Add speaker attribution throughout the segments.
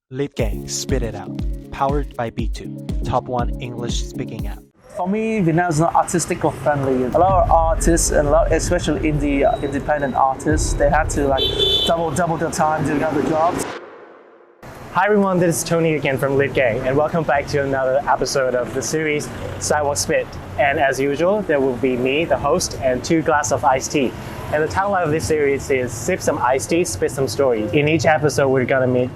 Speaker 1: Lead Gang, Spit It Out, powered by B2, top 1 English speaking app.
Speaker 2: For me, Vietnam is not artistic or friendly. A lot of artists, and especially indie independent artists, they had to double their time doing other jobs.
Speaker 3: Hi everyone, this is Tony again from Lead Gang, and welcome back to another episode of the series SIDEWALK SPIT. And as usual, there will be me, the host, and 2 glasses of iced tea. And the title of this series is Sip Some Iced Tea, Spit Some Stories. In each episode, we're gonna meet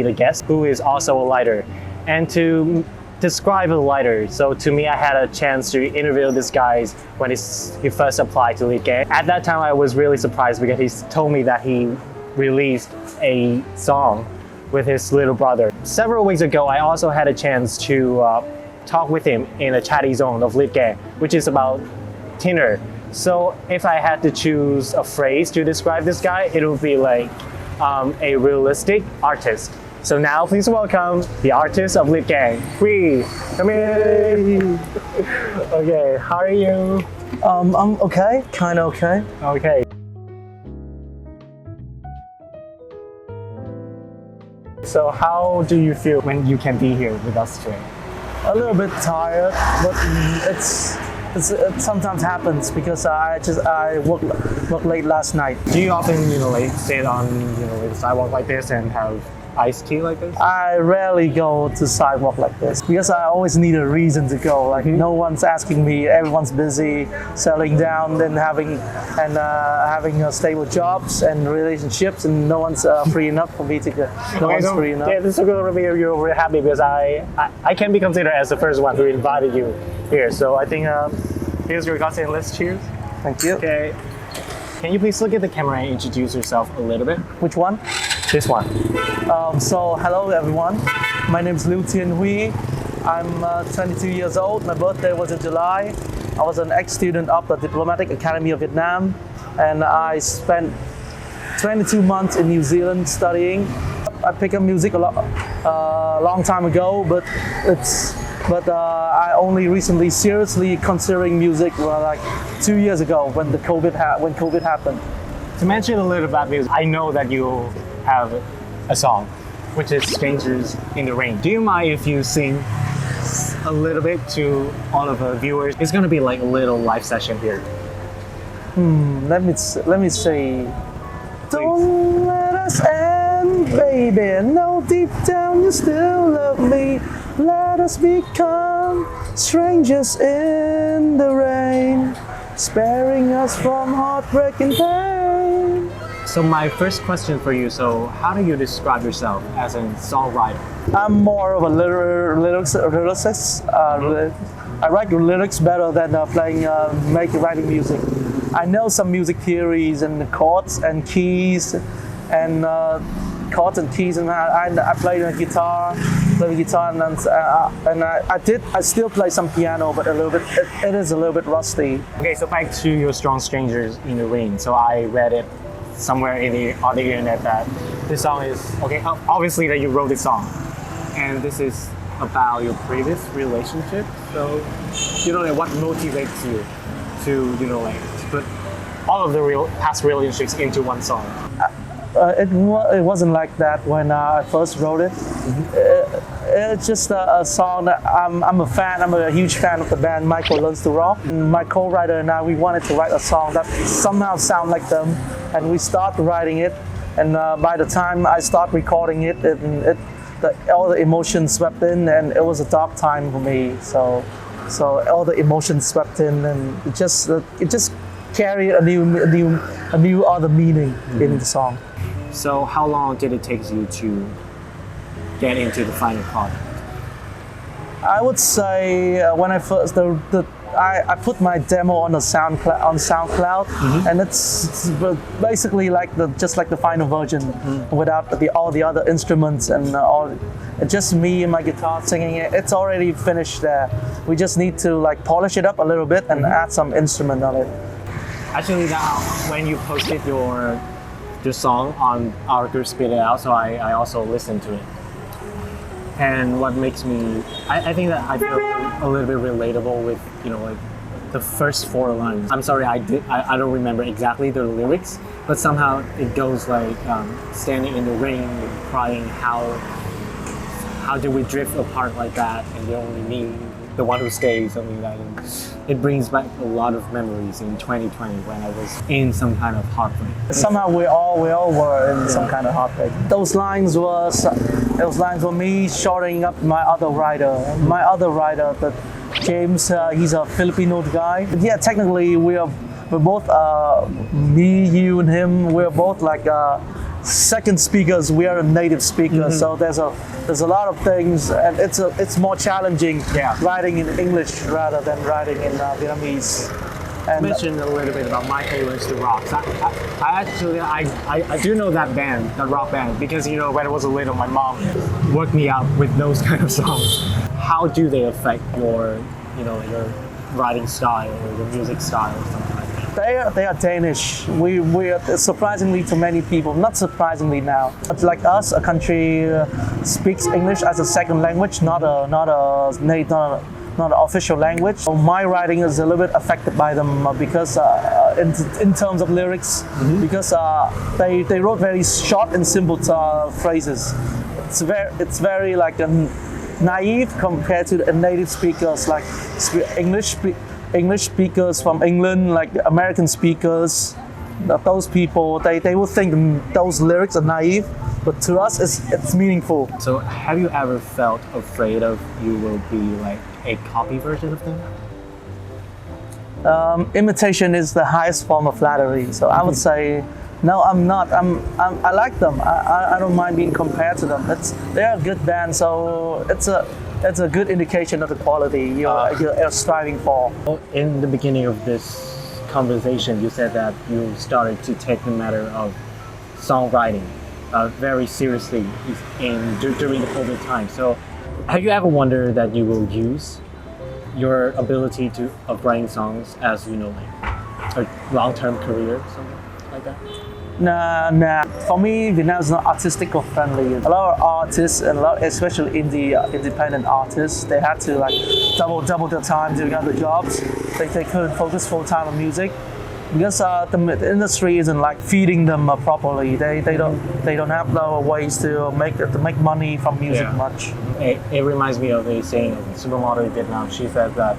Speaker 3: a guest who is also a writer. And to describe a writer, so to me, I had a chance to interview this guy when he first applied to Lead Gang. At that time, I was really surprised because he told me that he released a song with his little brother. Several weeks ago, I also had a chance to talk with him in a chatty zone of Lead Gang, which is about Tinder. So if I had to choose a phrase to describe this guy, it would be like a realistic artist. So now please welcome the artist of Lead Gang, Huy. Come here. Okay, how are you?
Speaker 2: I'm okay, kind of okay.
Speaker 3: Okay. So how do you feel when you can be here with us today?
Speaker 2: A little bit tired, but it sometimes happens because I worked late last night.
Speaker 3: Do you often, sit on, the sidewalk like this and have iced tea like this?
Speaker 2: I rarely go to sidewalk like this because I always need a reason to go. Like no one's asking me. Everyone's busy settling down and having stable jobs and relationships, and no one's free enough for me to go. Free enough.
Speaker 3: Yeah, this is going to be you're really happy because I can be considered as the first one who invited you here. So I think here's your glass and let's cheers.
Speaker 2: Thank you.
Speaker 3: Okay. Can you please look at the camera and introduce yourself a little bit?
Speaker 2: Which one?
Speaker 3: This one.
Speaker 2: So hello everyone, my name is Luu Tien Huy. I'm 22 years old. My birthday was in July. I was an ex-student of the Diplomatic Academy of Vietnam, and I spent 22 months in New Zealand studying. I picked up music a long time ago, but I only recently seriously considering music like 2 years ago when COVID happened.
Speaker 3: To mention a little about music, I know that you have a song, which is Strangers in the Rain. Do you mind if you sing a little bit to all of the viewers? It's gonna be like a little live session here.
Speaker 2: Let me say. Don't let us end, baby. I know deep down you still love me. Let us become strangers in the rain, sparing us from heartbreak and pain.
Speaker 3: So my first question for you, so how do you describe yourself as a songwriter?
Speaker 2: I'm more of a lyricist. I write the better than writing music. I know some music theories and chords and keys, and I play the guitar, and I still play some piano, but it is a little bit rusty.
Speaker 3: Okay, so back to your song Strangers in the Rain. So I read it somewhere on the internet that this song is, okay, obviously that you wrote this song, and this is about your previous relationship. So, what motivates you to, to put all of the past relationships into one song?
Speaker 2: It wasn't like that when I first wrote it. It's just a song that I'm a fan. I'm a huge fan of the band Michael Learns to Rock. And my co-writer and I, we wanted to write a song that somehow sound like them, and we started writing it. And by the time I start recording it, all the emotions swept in, and it was a dark time for me. So all the emotions swept in, and it just carried a new other meaning in the song.
Speaker 3: So how long did it take you to get into the final product?
Speaker 2: I would say when I first I put my demo on the SoundCloud, and it's basically just like the final version, without all the other instruments and just me and my guitar singing it. It's already finished there. We just need to polish it up a little bit and add some instrument on it.
Speaker 3: Actually, now when you posted your song on our group Spit It Out, so I also listened to it. And what makes me, I think that I feel a little bit relatable with, the first 4 lines. I'm sorry, I don't remember exactly the lyrics, but somehow it goes like standing in the rain, crying how how did we drift apart like that, and you're only me, the one who stays, something like that. And it brings back a lot of memories in 2020 when I was in some kind of heartbreak.
Speaker 2: Somehow we all were in some kind of heartbreak. Those lines were me shorting up my other writer. But James, he's a Filipino guy. But yeah, technically we're both me, you, and him. We're both like second speakers. We are native speakers, so there's a lot of things, and it's more challenging writing in English rather than writing in Vietnamese. And
Speaker 3: Mentioned a little bit about Michael Learns to Rock. I do know that band, that rock band, because when I was little, my mom worked me up with those kind of songs. How do they affect your writing style or your music style or something like that?
Speaker 2: They are Danish. We are surprisingly to many people, not surprisingly now. But like us, a country speaks English as a second language, not an official language. So my writing is a little bit affected by them because in terms of lyrics, because they wrote very short and simple phrases. It's very like naive compared to the native speakers, like English speakers from England, like American speakers. Those people, they will think those lyrics are naive, but to us it's meaningful.
Speaker 3: So have you ever felt afraid of you will be like a copy version of them?
Speaker 2: Imitation is the highest form of flattery. So I would say, no, I'm not. I like them. I don't mind being compared to them. They're a good band, so it's a good indication of the quality you're striving for.
Speaker 3: In the beginning of this conversation, you said that you started to take the matter of songwriting very seriously during the COVID time. So have you ever wondered that you will use your ability of writing songs as like a long-term career or something like that?
Speaker 2: Nah. For me, Vietnam is not artistic or friendly. A lot of artists, and especially independent artists, they had to like double their time doing other jobs. They couldn't focus full time on music because the industry isn't like feeding them properly. They don't have the ways to make money from music much.
Speaker 3: It reminds me of a saying of a supermodel in Vietnam. She said that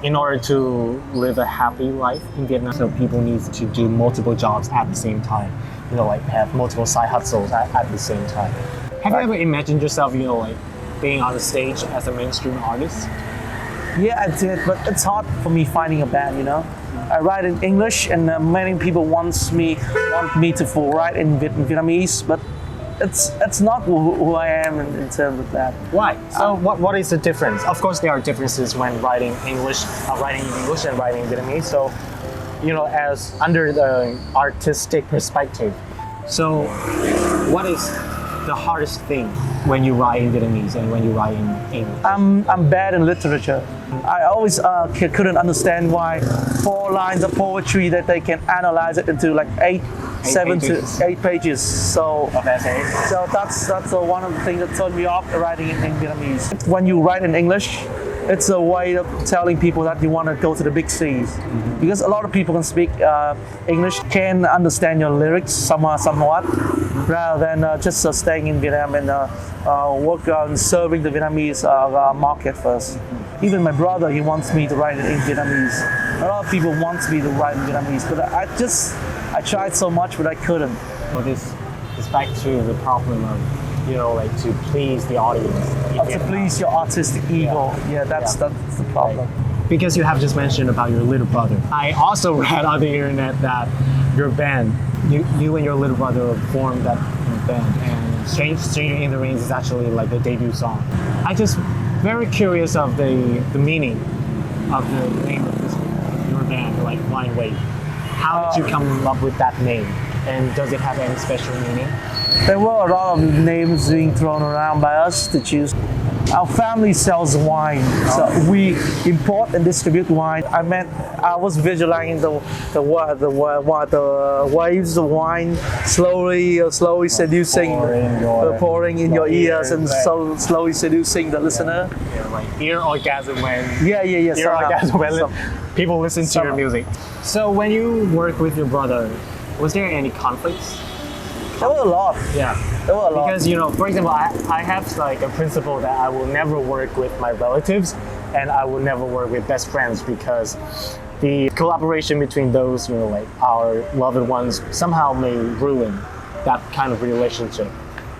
Speaker 3: in order to live a happy life in Vietnam, so people need to do multiple jobs at the same time. Like have multiple side hustles at the same time. Have you ever imagined yourself, like being on the stage as a mainstream artist?
Speaker 2: Yeah, I did, but it's hard for me finding a band. I write in English, and many people want me to write in Vietnamese, but it's not who I am in terms of that.
Speaker 3: Why? So what is the difference? Of course, there are differences when writing in English and writing in Vietnamese. So, as under the artistic perspective. So, what is the hardest thing when you write in Vietnamese and when you write in English?
Speaker 2: I'm bad in literature. I always couldn't understand why 4 lines of poetry that they can analyze it into like 7 to 8 pages. So that's one of the things that turned me off writing in Vietnamese. When you write in English, it's a way of telling people that you want to go to the big cities. Because a lot of people can speak English, can understand your lyrics somewhat, rather than just staying in Vietnam and work on serving the Vietnamese market first. Even my brother, he wants me to write in Vietnamese. A lot of people want me to write in Vietnamese, but I tried so much, but I couldn't.
Speaker 3: So this is back to the problem of, like to please the audience.
Speaker 2: To please your artistic ego. Yeah, that's the problem.
Speaker 3: Right. Because you have just mentioned about your little brother. I also read on the internet that your band, you and your little brother formed that band, and Stranger in the Rain is actually like the debut song. I just very curious of the meaning of the name of your band, like Winewave. How did you come up with that name, and does it have any special meaning?
Speaker 2: There were a lot of names being thrown around by us to choose. Our family sells wine, so we import and distribute wine. I was visualizing the waves of wine slowly seducing, pouring in your ears, and so slowly seducing the listener.
Speaker 3: Yeah, like ear orgasm when
Speaker 2: ear
Speaker 3: orgasm when people listen to your music. So when you work with your brother, was there any conflicts?
Speaker 2: There were a lot.
Speaker 3: Yeah.
Speaker 2: There were a lot.
Speaker 3: Because, for example, I have like a principle that I will never work with my relatives and I will never work with best friends because the collaboration between those, like our loved ones somehow may ruin that kind of relationship.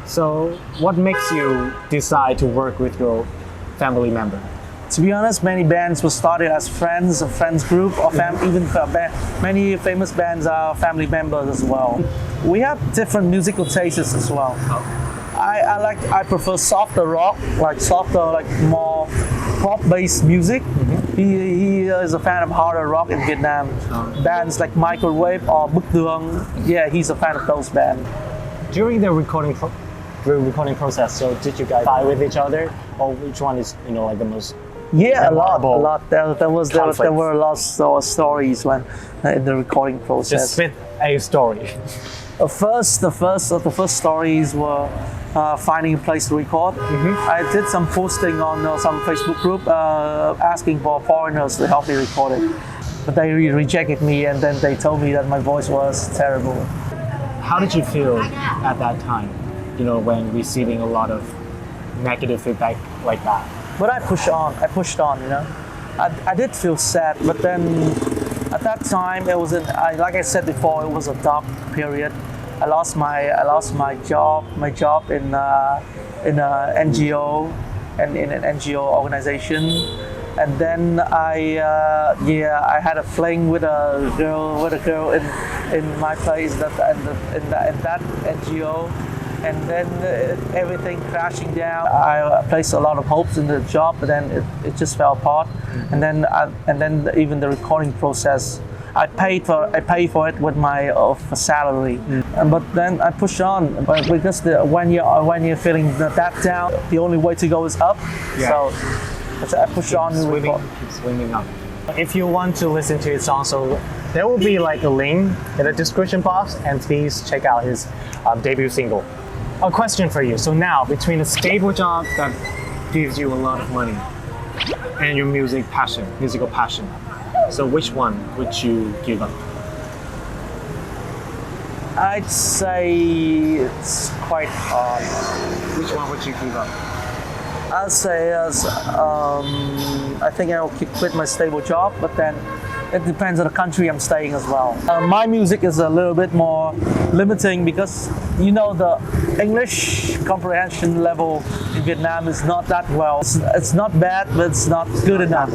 Speaker 3: So what makes you decide to work with your family member?
Speaker 2: To be honest, many bands were started as friends, a friends group, or even many famous bands are family members as well. We have different musical tastes as well. I prefer softer rock, like more pop-based music. He is a fan of harder rock in Vietnam. Bands like Microwave or Bức Tường. Yeah, he's a fan of those bands.
Speaker 3: During the recording process, so did you guys fight with each other, or which one is like the most?
Speaker 2: Yeah, a lot. There were a lot of stories when in the recording process.
Speaker 3: Just spit a story.
Speaker 2: The first stories were finding a place to record. I did some posting on some Facebook group asking for foreigners to help me record it, but they rejected me, and then they told me that my voice was terrible.
Speaker 3: How did you feel at that time? When receiving a lot of negative feedback like that.
Speaker 2: But I pushed on. I did feel sad, but then at that time it was like I said before, it was a dark period. I lost my job in an NGO and in an NGO organization, and then I had a fling with a girl in my place in that NGO. And then everything crashing down. I placed a lot of hopes in the job, but then it just fell apart. And then even the recording process, I paid for it with my salary. But then I pushed on. But because when you're feeling that down, the only way to go is up.
Speaker 3: Yeah.
Speaker 2: So I pushed on.
Speaker 3: Keep swimming up. If you want to listen to his song, so there will be like a link in the description box, and please check out his debut single. A question for you. So now, between a stable job that gives you a lot of money and your musical passion, so which one would you give up?
Speaker 2: I'd say it's quite hard.
Speaker 3: Which one would you give up?
Speaker 2: I'd say I think I'll quit my stable job, but then it depends on the country I'm staying as well. My music is a little bit more limiting because the English comprehension level in Vietnam is not that well. It's not bad, but it's not good enough.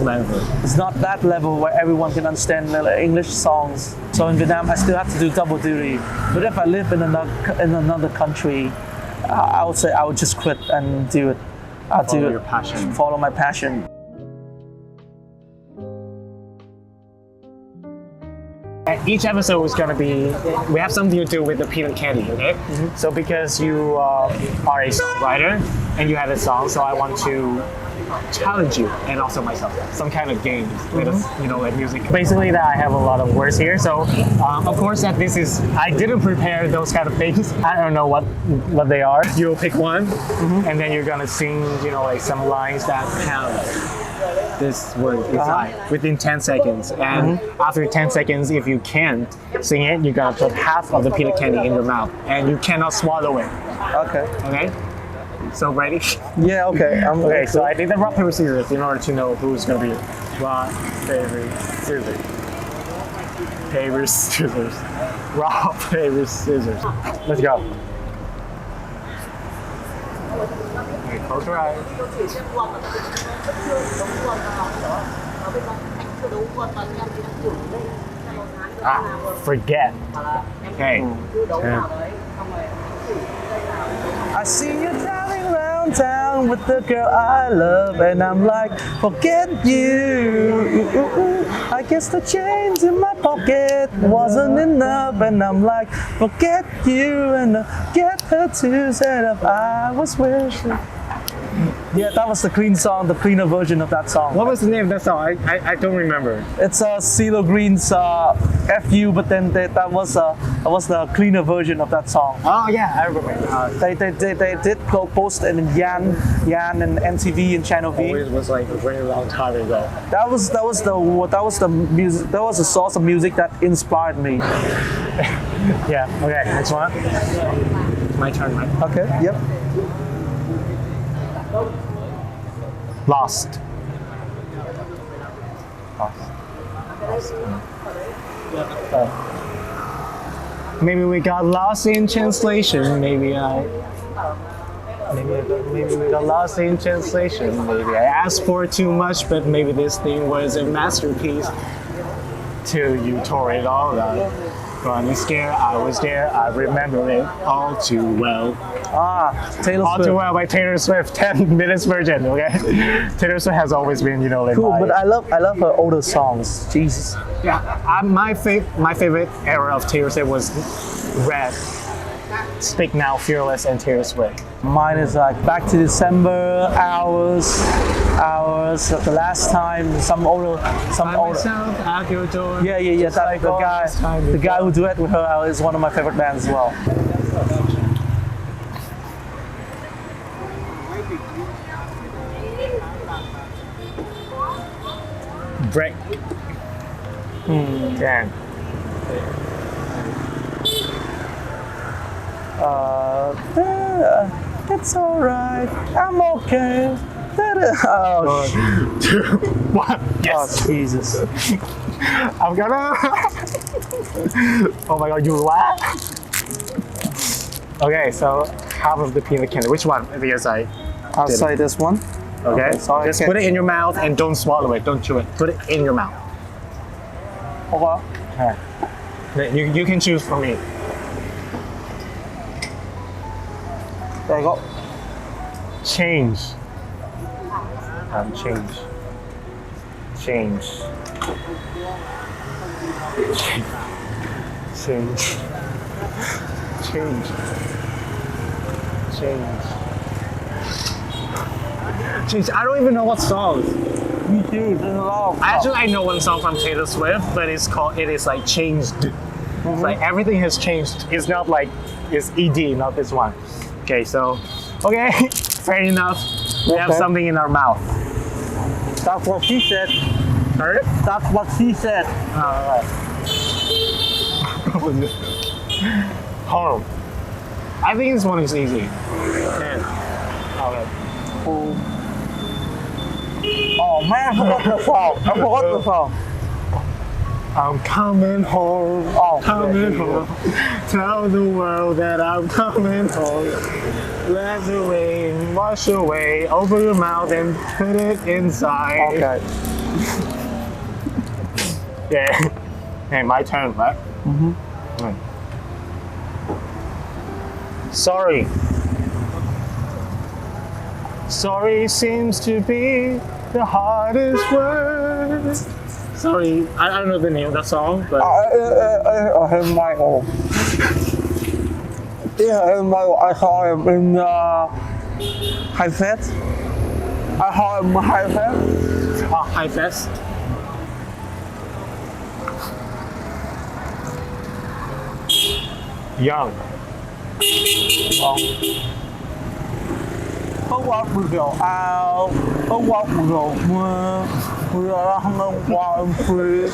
Speaker 2: It's not that level where everyone can understand the English songs. So in Vietnam, I still have to do double duty. But if I live in another country, I would say I would just quit and do it. Follow my passion.
Speaker 3: Each episode is gonna be, we have something to do with the peanut candy, okay? So because you are a songwriter and you have a song, so I want to challenge you and also myself, some kind of games with us, like music. Basically that I have a lot of words here, so of course that I didn't prepare those kind of things. I don't know what they are. You'll pick one and then you're gonna sing, like some lines that have this word inside within 10 seconds, and after 10 seconds, if you can't sing it, you're gonna put half of the peanut candy in your mouth and you cannot swallow it. Okay, so ready?
Speaker 2: Yeah, okay.
Speaker 3: Okay, so I did the rock paper scissors in order to know who's gonna be rock paper scissors. Paper scissors. Rock paper scissors. Let's go. Okay, close your eyes. Forget. Okay.
Speaker 2: I see you driving around town with the girl I love, and I'm like, forget you. I guess the change in my pocket wasn't enough, and I'm like, forget you, and get her to set up. I was wishing. Yeah, that was the cleaner version of that song.
Speaker 3: What was the name of that song? I don't remember.
Speaker 2: It's CeeLo Green's FU, but then that was the cleaner version of that song.
Speaker 3: Oh yeah, I remember.
Speaker 2: They did go post in Yan and MTV and Channel V.
Speaker 3: It was like a very long time ago.
Speaker 2: That was the source of music that inspired me.
Speaker 3: Yeah, okay, next one. My turn, right?
Speaker 2: Okay, yep.
Speaker 3: Lost. Maybe we got lost in translation. Maybe we got lost in translation. Maybe I asked for too much, but maybe this thing was a masterpiece. Till you tore it all up. Running scared, I was there. I remember it all too well.
Speaker 2: Taylor
Speaker 3: All
Speaker 2: Swift.
Speaker 3: too well by Taylor Swift, 10 minutes version. Okay, Taylor Swift has always been, like
Speaker 2: Cool, but I love her older songs. Jesus.
Speaker 3: yeah. My favorite era of Taylor Swift was Red, Speak Now, Fearless, and Taylor Swift.
Speaker 2: Mine is like Back to December, Hours, the last time, some older.
Speaker 3: Myself at your door.
Speaker 2: Yeah. That, the guy who duet with her is one of my favorite bands as well.
Speaker 3: Break. Damn.
Speaker 2: It's alright. I'm okay. Oh,
Speaker 3: 2, 1. Yes.
Speaker 2: oh Jesus.
Speaker 3: I'm gonna. Oh my god, you laugh. Okay, so half of the peanut candy. Which one? Because
Speaker 2: I'll say this one.
Speaker 3: Okay,
Speaker 2: so
Speaker 3: just put it in your mouth and don't swallow it. Don't chew it. Put it in your mouth.
Speaker 2: Okay.
Speaker 3: You can choose for me.
Speaker 2: There you go.
Speaker 3: Change. Change. Change. Change. Change. Change. Change. I don't even know what songs.
Speaker 2: Me too. There's a lot of.
Speaker 3: Actually, I know one song from Taylor Swift, but it is like changed. It's like everything has changed. It's not like it's ED, not this one. Okay, so okay, fair enough. We have something in our mouth.
Speaker 2: That's what she said.
Speaker 3: Heard?
Speaker 2: That's what she said.
Speaker 3: Alright. Home. I think this one is easy. Okay.
Speaker 2: Oh man, I forgot the song.
Speaker 3: I'm coming home. Coming home. Tell the world that I'm coming home. Let the rain wash away. Open your mouth and put it inside.
Speaker 2: Okay.
Speaker 3: Yeah. Hey, my turn, right? Sorry. Sorry seems to be the hardest word. Sorry, I don't know the name of that song, but
Speaker 2: Michael. Yeah, Michael. I saw him in High Fest. I saw him in High Fest.
Speaker 3: High Fest. Young.
Speaker 2: Không qua bùi rượu ao, không qua bùi rượu mưa, bùi rượu không qua em free.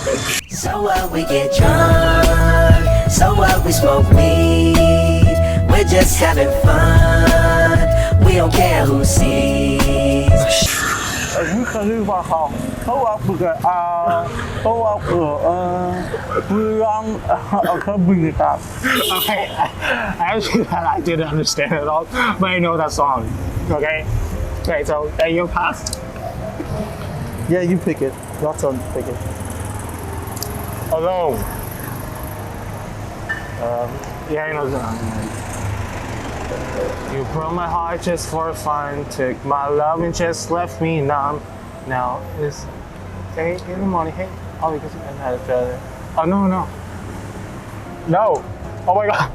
Speaker 4: So what, we get drunk. So what, we smoke weed. We're just having fun. We don't care who sees.
Speaker 2: We can live our house. Không qua bùi rượu ao, không qua bùi răng ở cái bình người ta.
Speaker 3: Okay, actually I didn't understand it at all, but I know that song. Okay, so you pass.
Speaker 2: Yeah, you pick it. Your turn to pick it.
Speaker 3: Alone. Yeah, I know that. You broke my heart just for fun, took my love and just left me numb. Now it's 8 in the morning. Hey, oh, because I had a failure. Oh no. No. Oh my god.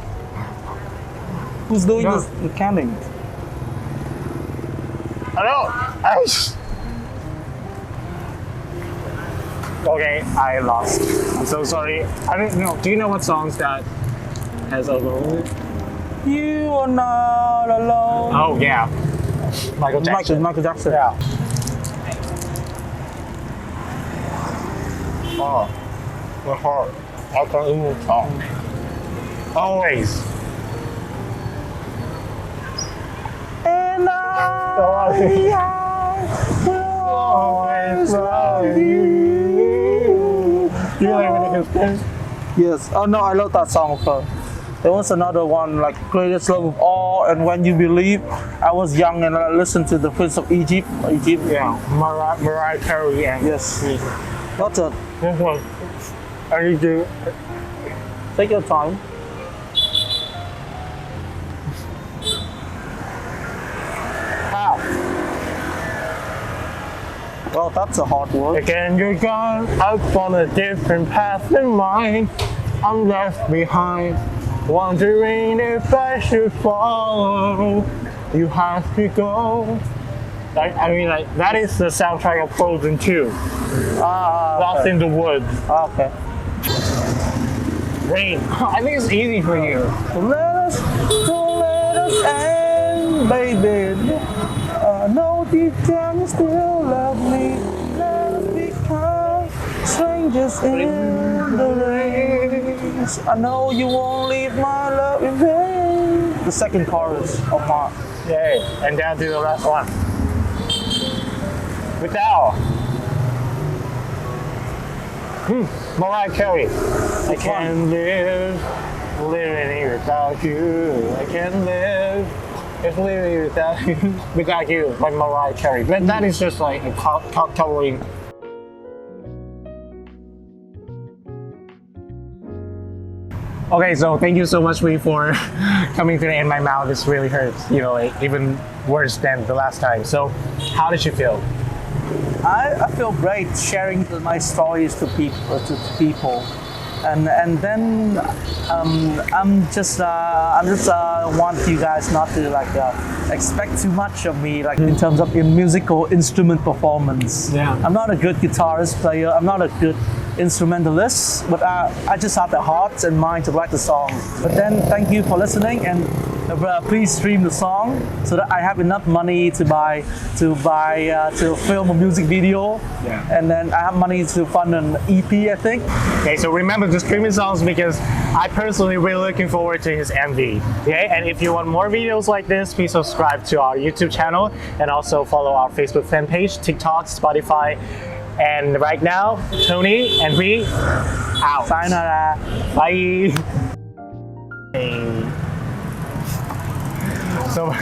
Speaker 2: Who's doing
Speaker 3: No.
Speaker 2: the counting?
Speaker 3: Hello. Okay, I lost. I'm so sorry. I don't know. Do you know what songs that has Alone?
Speaker 2: You are not alone.
Speaker 3: Oh yeah, Michael Jackson.
Speaker 2: Michael Jackson.
Speaker 3: Yeah. Oh, my heart. I can't even talk. Always.
Speaker 2: And I will always love you.
Speaker 3: You like when it goes?
Speaker 2: Yes. Oh no, I love that song of her. There was another one like Greatest Love of All and When You Believe. I was young and I listened to the Prince of Egypt.
Speaker 3: Yeah, Mariah Carey and
Speaker 2: Yes. That's it.
Speaker 3: this one. I need to.
Speaker 2: Take your time.
Speaker 3: How?
Speaker 2: Well, that's a hard word.
Speaker 3: Again, you're gone out on a different path than mine. I'm left behind, wondering if I should follow. You have to go. I mean, like that is the soundtrack of Frozen 2. Lost in the Woods.
Speaker 2: Okay.
Speaker 3: Rain. I think it's easy for you.
Speaker 2: Don't let us end, baby. I know deep down you still love me. Let us become strangers in the rain. I know you won't leave my love in vain. The second chorus of my.
Speaker 3: Yay. And down to the last one. Without. Mariah Carey. I can't live living without you. I can't live living without you, like Mariah Carey. But that is just like a covering. Okay, so thank you so much, Huy, for coming today. And my mouth just really hurts, you know, like even worse than the last time. So, how did you feel?
Speaker 2: I feel great sharing my stories to people, and then I'm just want you guys not to like expect too much of me, like in terms of musical instrument performance.
Speaker 3: Yeah.
Speaker 2: I'm not a good guitarist player. I'm not a good instrumentalist, but I just have the heart and mind to write the song. But then thank you for listening, and please stream the song so that I have enough money to film a music video.
Speaker 3: Yeah.
Speaker 2: And then I have money to fund an EP, I think.
Speaker 3: Okay, so remember to stream his songs because I personally really looking forward to his MV. Okay, and if you want more videos like this, please subscribe to our YouTube channel and also follow our Facebook fan page, TikTok, Spotify. And right now, Tony and Huy out.
Speaker 2: Sayonara.
Speaker 3: Bye. So